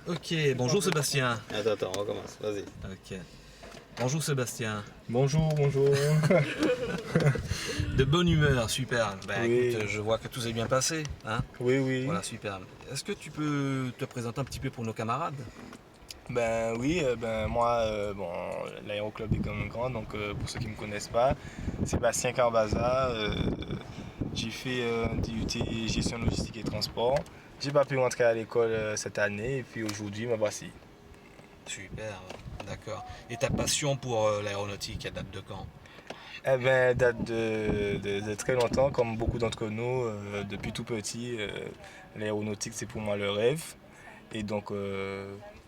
Ok, bonjour Sébastien. Attends, on recommence, vas-y. Ok. Bonjour Sébastien. Bonjour. De bonne humeur, super. Ben Oui. écoute, je vois que tout s'est bien passé. Hein, Oui. voilà, super. Est-ce que tu peux te présenter un petit peu pour nos camarades? Ben oui, moi, l'aéroclub est comme grand, donc pour ceux qui ne me connaissent pas, Sébastien Carbaza, j'ai fait un DUT gestion logistique et transport. J'ai pas pu rentrer à l'école cette année et puis aujourd'hui, me voici. Super, d'accord. Et ta passion pour l'aéronautique, elle date de quand? Eh ben, date de très longtemps, comme beaucoup d'entre nous, depuis tout petit, l'aéronautique c'est pour moi le rêve. Et donc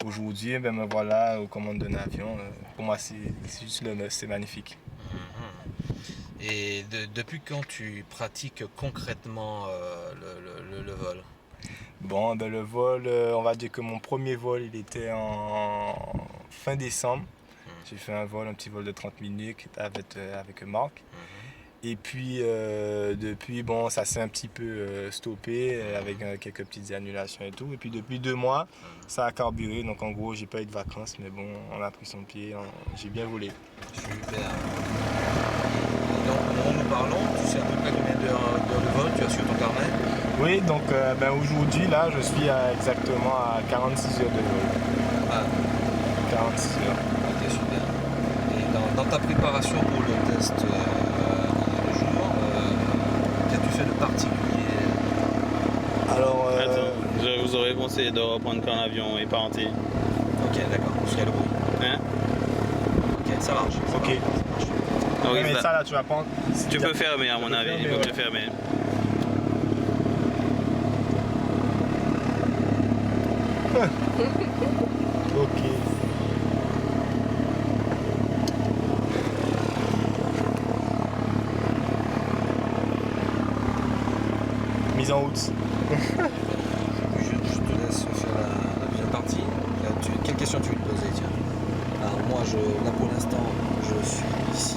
aujourd'hui, me voilà aux commandes d'un avion. Pour moi, c'est magnifique. Et depuis quand tu pratiques concrètement le vol? Bon, le vol, on va dire que mon premier vol, il était en fin décembre. J'ai fait un petit vol de 30 minutes avec Marc. Et puis, depuis, bon, ça s'est un petit peu stoppé avec quelques petites annulations et tout. Et puis, depuis 2 mois, ça a carburé. Donc, en gros, j'ai pas eu de vacances, mais bon, on a pris son pied, j'ai bien volé. Super. Donc, au moment où nous parlons, tu sais à peu près combien d'heures de vol tu as sur ton carnet? Oui, donc aujourd'hui, là, je suis exactement à 46 heures de vol. Ah, 46 heures. ok, super. Et dans ta préparation pour le test le jour, qu'as-tu fait de particulier? Alors, Attends, je vous aurais conseillé de reprendre quand l'avion est parti. Ok, d'accord, parce qu'il y a le bruit. Hein? Ok, ça marche. ok. Ah oui, Ouais, mais ça- ça, là, tu vas prendre. tu peux fermer à mon avis, il faut ouais. mieux fermer. Ok. Mise en route. Je te laisse faire la deuxième partie. Quelle question tu veux te poser, tiens? Alors moi, là pour l'instant, je suis ici.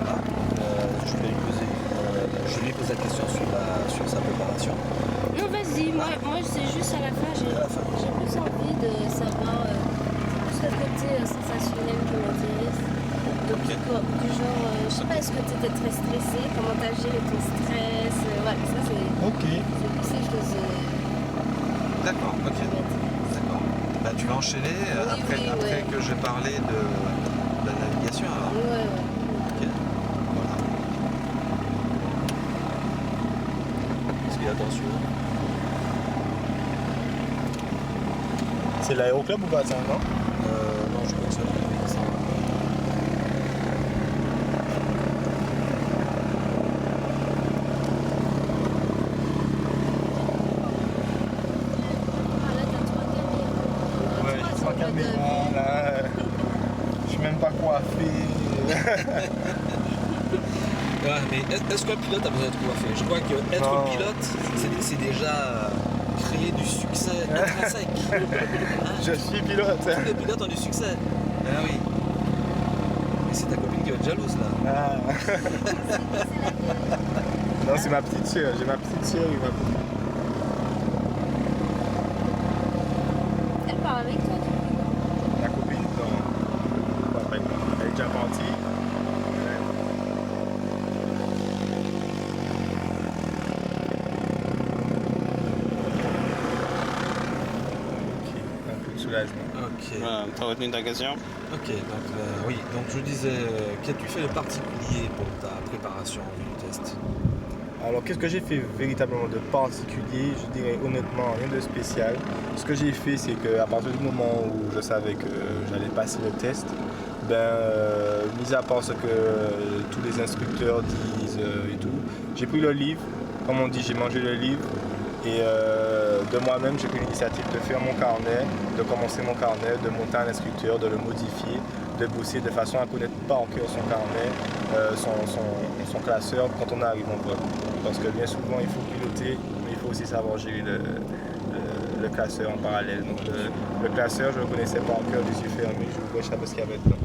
Voilà. Je lui pose la question sur sa préparation. Non, vas-y, moi c'est juste à la fin, j'ai À la fin. plus envie de savoir plus le côté sensationnel qui m'intéresse. Donc, Ok. du genre, je sais pas, est-ce que tu étais très stressé? Comment t'as géré ton stress? Voilà, ça c'est Ok. plus ces choses. D'accord, ok. D'accord. Bah, tu vas enchaîner après ouais. que j'ai parlé de la navigation alors. Ouais. Ok. Voilà. Est-ce qu'il y a attention? C'est l'aéroclub ou pas, ça, non? Non, je pense que ça va. Ah, là, t'as 3 caméras. Ouais, j'ai 3 caméras, là. Je suis même pas coiffé. Ouais, mais est-ce qu'un pilote a besoin d'être coiffé? Je crois que être Non. pilote, c'est déjà créer du succès intrinsèque. Hein? Je suis pilote. Tous les pilotes ont du succès. Ah oui. Mais c'est ta copine qui va être jalouse là. Ah. Non, c'est ma petite sœur. J'ai ma petite sœur et ma petite. Elle part avec toi, du coup. La copine, non. Pas après. Elle est déjà partie. Ok, un peu de soulagement. Ok. Voilà, t'as retenu ta question? Ok, donc oui, donc je disais, qu'as-tu fait de particulier pour ta préparation du test? Alors, qu'est-ce que j'ai fait véritablement de particulier? Je dirais honnêtement rien de spécial. Ce que j'ai fait, c'est qu'à partir du moment où je savais que j'allais passer le test, mis à part ce que tous les instructeurs disent et tout, j'ai pris le livre. Comme on dit, j'ai mangé le livre. Et de moi-même, j'ai pris l'initiative de faire mon carnet, de commencer mon carnet, de monter un instructeur, de le modifier, de bosser de façon à connaître par cœur son carnet, son classeur quand on arrive en vol. Parce que bien souvent, il faut piloter, mais il faut aussi savoir gérer le classeur en parallèle. Donc le classeur, je le connaissais par cœur, les yeux fermés, je voulais savoir ce qu'il y avait dedans.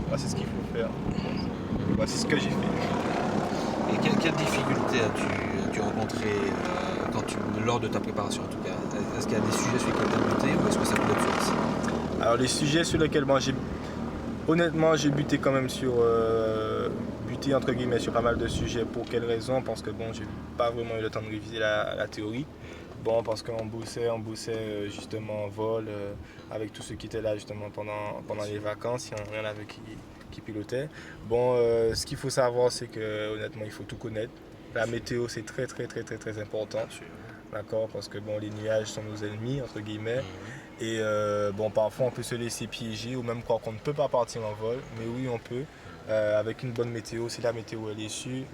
Voici ce qu'il faut faire. Voici ce que j'ai fait. Et quelles difficultés as-tu rencontrées lors de ta préparation en tout cas? Est-ce qu'il y a des sujets sur lesquels tu as noté ou est-ce que ça Alors les sujets sur lesquels honnêtement j'ai buté quand même sur buté entre guillemets sur pas mal de sujets. Pour quelles raisons? Parce que bon, j'ai pas vraiment eu le temps de réviser la théorie. Bon, parce qu'on bossait justement en vol avec tous ceux qui étaient là justement pendant les vacances. Il y en avait qui pilotaient. Bon, ce qu'il faut savoir, c'est que honnêtement, il faut tout connaître. La météo, c'est très important. D'accord, parce que bon, les nuages sont nos ennemis entre guillemets. Et bon, parfois on peut se laisser piéger ou même croire qu'on ne peut pas partir en vol, mais oui, on peut. Avec une bonne météo, si la météo elle est sûre,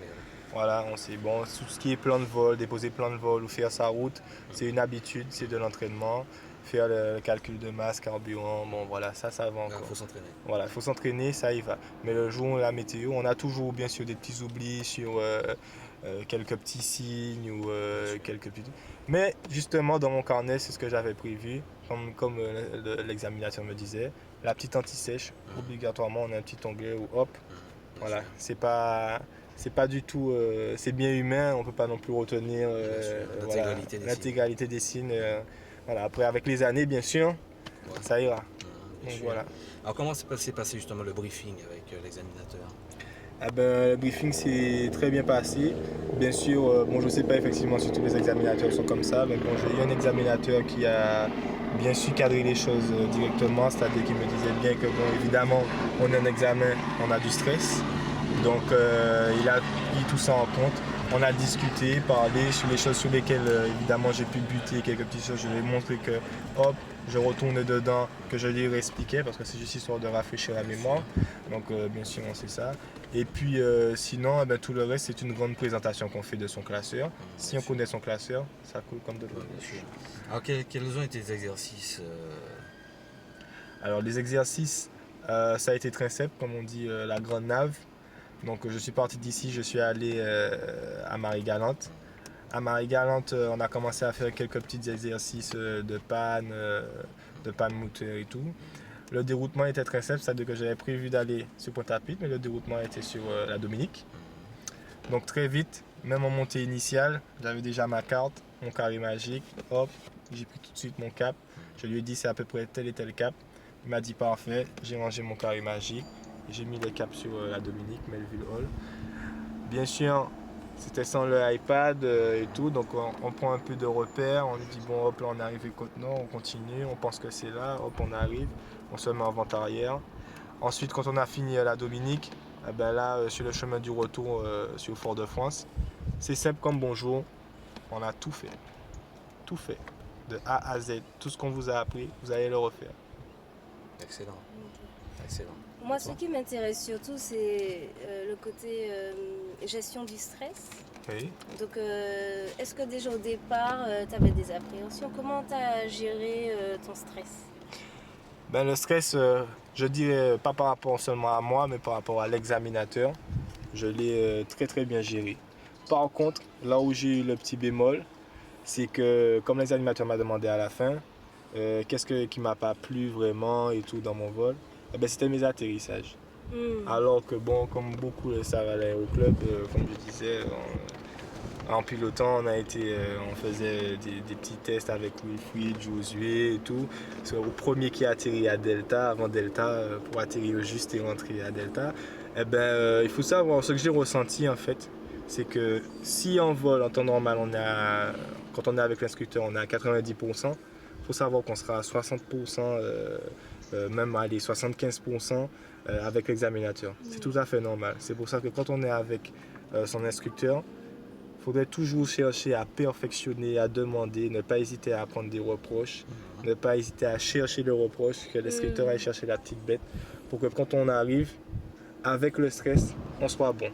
voilà, on sait. Bon, tout ce qui est plan de vol, déposer plan de vol ou faire sa route, c'est une habitude, c'est de l'entraînement. Faire le calcul de masse, carburant, bon voilà, ça va encore. Il faut s'entraîner. Voilà, il faut s'entraîner, ça y va. Mais le jour où la météo, on a toujours bien sûr des petits oublis sur quelques petits signes ou quelques petits... Mais justement, dans mon carnet, c'est ce que j'avais prévu, comme l'examinateur me disait, la petite anti-sèche, obligatoirement, on a un petit onglet où hop, voilà, c'est pas du tout, c'est bien humain, on peut pas non plus retenir l'intégralité des signes. Voilà, après, avec les années, bien sûr, ça ira. Donc, voilà. Alors, comment s'est passé justement le briefing avec l'examinateur? Le briefing s'est très bien passé. Bien sûr, bon, je ne sais pas effectivement si tous les examinateurs sont comme ça, mais bon, j'ai eu un examinateur qui a bien su cadrer les choses directement, c'est-à-dire qu'il me disait bien que, bon, évidemment, on a un examen, on a du stress. Donc, il a pris tout ça en compte. On a discuté, parlé sur les choses sur lesquelles évidemment j'ai pu buter, quelques petites choses. Je lui ai montré que hop, je retourne dedans, que je lui expliquais parce que c'est juste histoire de rafraîchir la mémoire. Donc bien sûr on sait ça. Et puis sinon, tout le reste c'est une grande présentation qu'on fait de son classeur. Si on connaît son classeur, ça coule comme de l'eau. Alors quels ont été les exercices Alors les exercices, ça a été très simple, comme on dit la grande nave. Donc je suis parti d'ici, je suis allé à Marie-Galante. À Marie-Galante, on a commencé à faire quelques petits exercices de panne moteur et tout. Le déroutement était très simple, c'est-à-dire que j'avais prévu d'aller sur Pointe-à-Pitre, mais le déroutement était sur la Dominique. Donc très vite, même en montée initiale, j'avais déjà ma carte, mon carré magique, hop, j'ai pris tout de suite mon cap. Je lui ai dit c'est à peu près tel et tel cap. Il m'a dit parfait, j'ai rangé mon carré magique. J'ai mis les caps sur la Dominique, Melville Hall. Bien sûr, c'était sans le iPad et tout, donc on prend un peu de repères, on lui dit bon hop là on est arrivé Côte-Nord, on continue, on pense que c'est là, hop on arrive, on se met en vente arrière. Ensuite quand on a fini à la Dominique, là sur le chemin du retour sur Fort-de-France, c'est simple comme bonjour, on a tout fait, de A à Z, tout ce qu'on vous a appris, vous allez le refaire. Excellent, excellent. Moi, ce qui m'intéresse surtout, c'est le côté gestion du stress. Oui. Donc, est-ce que déjà au départ, tu avais des appréhensions? Comment tu as géré ton stress? Le stress, je dirais pas par rapport seulement à moi, mais par rapport à l'examinateur. Je l'ai très bien géré. Par contre, là où j'ai eu le petit bémol, c'est que comme l'examinateur m'a demandé à la fin, qu'est-ce qui m'a pas plu vraiment et tout dans mon vol, c'était mes atterrissages. Alors que bon, comme beaucoup le savent à l'aéroclub, comme je disais, en pilotant, on faisait des petits tests avec Wilfried, Josué et tout. C'est au premier qui a atterri à Delta, avant Delta, pour atterrir juste et rentrer à Delta. Il faut savoir, ce que j'ai ressenti en fait, c'est que si en vol, en temps normal, quand on est avec l'instructeur, on est à 90%, il faut savoir qu'on sera à 60%, même à 75% avec l'examinateur. C'est tout à fait normal. C'est pour ça que quand on est avec son instructeur, il faudrait toujours chercher à perfectionner, à demander, ne pas hésiter à prendre des reproches, ne pas hésiter à chercher le reproche, que l'instructeur aille chercher la petite bête, pour que quand on arrive, avec le stress, on soit bon.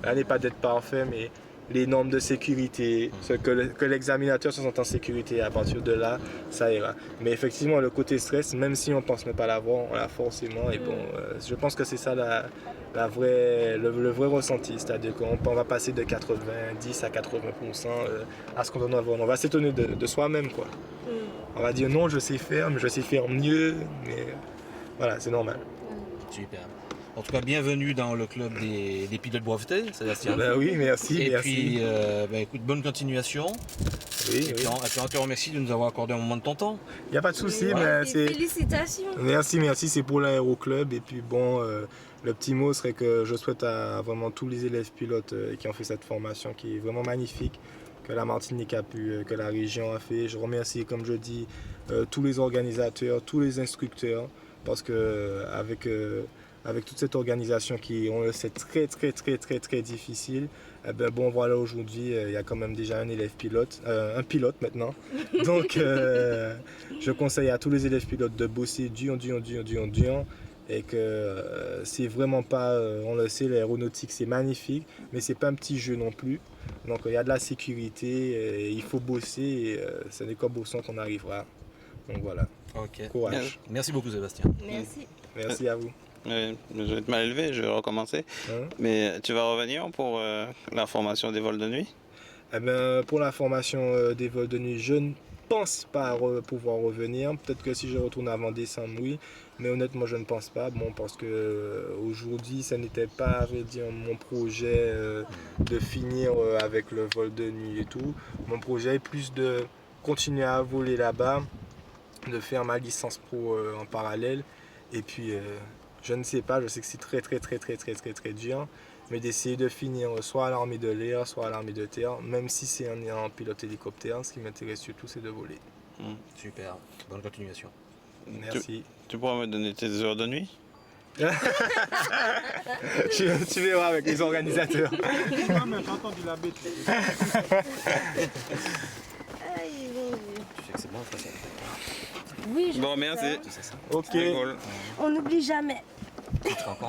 Là n'est pas d'être parfait, mais les normes de sécurité, que l'examinateur se sente en sécurité, à partir de là, ça ira. Mais effectivement, le côté stress, même si on pense ne pas l'avoir, on l'a forcément. Et bon, je pense que c'est ça le vrai ressenti, c'est-à-dire qu'on va passer de 90 à 80% à ce qu'on doit avoir. On va s'étonner de soi-même, quoi. On va dire non, je sais faire, mais je sais faire mieux, mais voilà, c'est normal. Super. En tout cas, bienvenue dans le club des pilotes brevetés, Sébastien. Oui, merci. Et puis, écoute, bonne continuation. Oui, Et puis on te remercie de nous avoir accordé un moment de ton temps. Il n'y a pas de souci, Et mais c'est... félicitations. Merci, c'est pour l'aéroclub. Et puis bon, le petit mot serait que je souhaite à vraiment tous les élèves pilotes qui ont fait cette formation qui est vraiment magnifique, que la Martinique a pu, que la région a fait. Je remercie, comme je dis, tous les organisateurs, tous les instructeurs, parce que avec toute cette organisation qui, on le sait, très difficile, eh ben bon voilà, aujourd'hui, il y a quand même déjà un élève pilote, un pilote maintenant. Donc, je conseille à tous les élèves pilotes de bosser dur, et que c'est vraiment pas, on le sait, l'aéronautique c'est magnifique, mais c'est pas un petit jeu non plus. Donc il y a de la sécurité, et il faut bosser, et ce n'est qu'en bossant qu'on arrivera. Donc voilà, Ok. courage. Merci beaucoup Sébastien. Merci. Merci à vous. Je vais être mal élevé, je vais recommencer. Hein? Mais tu vas revenir pour la formation des vols de nuit? Eh ben, pour la formation des vols de nuit, je ne pense pas pouvoir revenir. Peut-être que si je retourne avant décembre, oui. Mais honnêtement, je ne pense pas. Bon, parce que aujourd'hui, ça n'était pas, je veux dire, mon projet de finir avec le vol de nuit et tout. Mon projet est plus de continuer à voler là-bas, de faire ma licence pro en parallèle. Et puis, je ne sais pas, je sais que c'est très dur. Mais d'essayer de finir soit à l'armée de l'air, soit à l'armée de terre, même si c'est en pilote hélicoptère, ce qui m'intéresse surtout c'est de voler. Super. Bonne continuation. Merci. Tu pourras me donner tes heures de nuit? Tu verras avec les organisateurs. Non, mais j'ai entendu la bête. Aïe, mon Dieu. Tu sais que c'est bon, ça. Oui, je Bon, sais merci. ça. Tu sais ça. Ok. C'est cool. On n'oublie jamais. Tu te rends compte